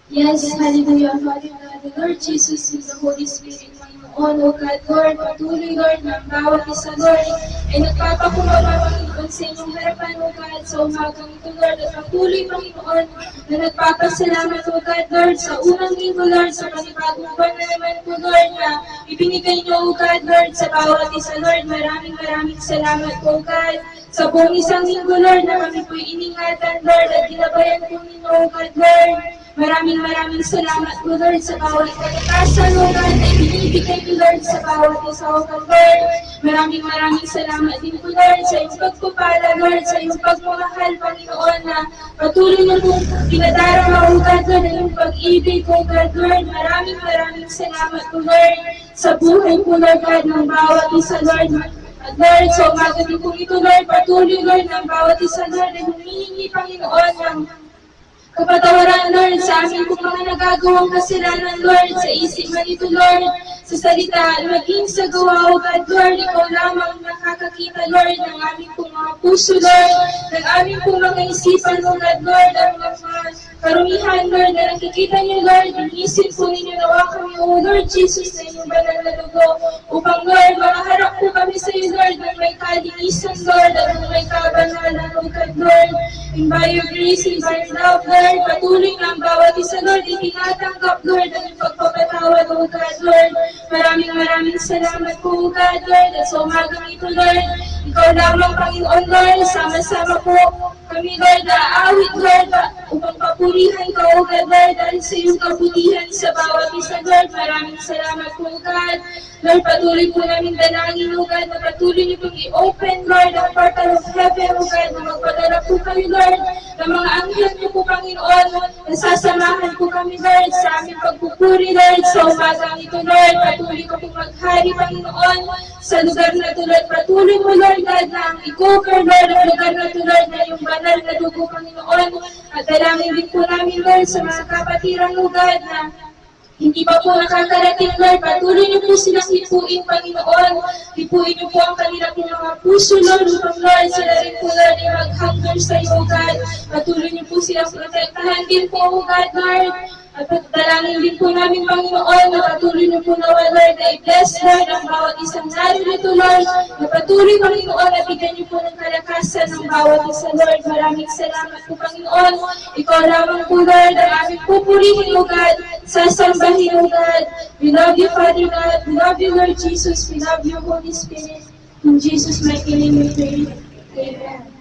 Yes, hallelujah, Father God, the Lord Jesus and the Holy Spirit, Panginoon, O God, Lord, patuloy, Lord, ng bawat isa, Lord, ay nagpapakumbaba, Panginoon, sa inyong harapan, O God, sa umagang ito, Lord, at patuloy, Panginoon, na nagpapasalamat, O God, Lord, sa unang linggo, Lord, sa panibagong buwan na naman po, Lord, na ibinigay niyo, O God, Lord, sa bawat isa, Lord, maraming salamat po, God, sa buong isang linggo, Lord, na kami po'y iningatan, Lord, at ginabayan po ninyo, O God, Lord. Maraming salamat po, Lord, sa bawat kalikasan, O God, na ibinibigay niyo, Lord, sa bawat isa, O God, Lord. Maraming salamat din po, Lord, sa iyong pagpapala, Lord, sa iyong pagmamahal, Panginoon, na patuloy niyo pong pinadarama, O God, Lord, na iyong pag-ibig, O God, Lord. Maraming salamat po, Lord, sa buhay po, Lord God, ng bawat isa, Lord. At Lord, sa umaga din po ito, Lord, patuloy, Lord, ng bawat isa, Lord, ay humihingi, Panginoon, ng kapatawaran, Lord, sa aming kung mga nagagawang kasalanan, Lord, sa isip man ito, Lord, sa salita, maging sa gawa, O God, Lord, ikaw lamang nakakakita, Lord, ng aming kung mga puso, Lord, ng aming kung mga isipan, O God, Lord, ang mga karumihan, Lord, na nakikita niyo, Lord, inisip po ninyo nawa kami, O Lord Jesus, sa inyong banal na dugo, upang, Lord, makaharap po kami sa iyo, Lord, ng may kalinisan, Lord, at ng may kabanalan, O God, Lord, and by your grace and by your love, Lord, patuloy na ang bawat isa, Lord, itinatanggap, Lord, ang pagpapatawad, O God, Lord. Maraming salamat po, O God, Lord, at sa umagang ito, Lord, ikaw lamang, Panginoon, Lord, sama-sama po kami, Lord, na awit, Lord, upang papurihan ka, O God, Lord, dahil sa iyong kabutihan sa bawat isa, Lord. Maraming salamat po, O God. Lord, patuloy po namin dalangin, O God, na patuloy niyo pong i-open, Lord, ang portal of heaven, O God, na magpadala po kami, Lord, ng mga anghel niyo po, Panginoon, na sasamahan po kami, Lord, sa aming pagpupuri, Lord, sa umagang ito, Lord. Patuloy ko pong maghari, Panginoon, sa lugar na ito, Lord. Patuloy mo, Lord, God, na ang i-cover, Lord, ang lugar na ito, Lord, na yung banal na dugo, Panginoon. At dalangin din po namin, Lord, sa mga kapatirang, O God, na hindi pa po nakakarating, Lord. Patuloy niyo po silang hipuin, Panginoon. Hipuin niyo po ang kanilang mga puso, Lord. Upang, Lord, sila rin po, Lord, ay mag-hunger sa iyo, God. Patuloy niyo po silang protektahan din po, O God, Lord. At dalangin din po namin, Panginoon, na patuloy niyo po nawa, Lord, na i-bless, Lord, ang bawat isang narito, Lord. Na patuloy, Panginoon, na bigyan niyo po ng kalakasan ng bawat isa, Lord. Maraming salamat po, Panginoon. Ikaw lamang po, Lord, ang aming pupurihin, O God, sasambahin, O God. We love you, Father God. We love you, Lord Jesus. We love you, Holy Spirit. In Jesus' mighty name we pray. Amen.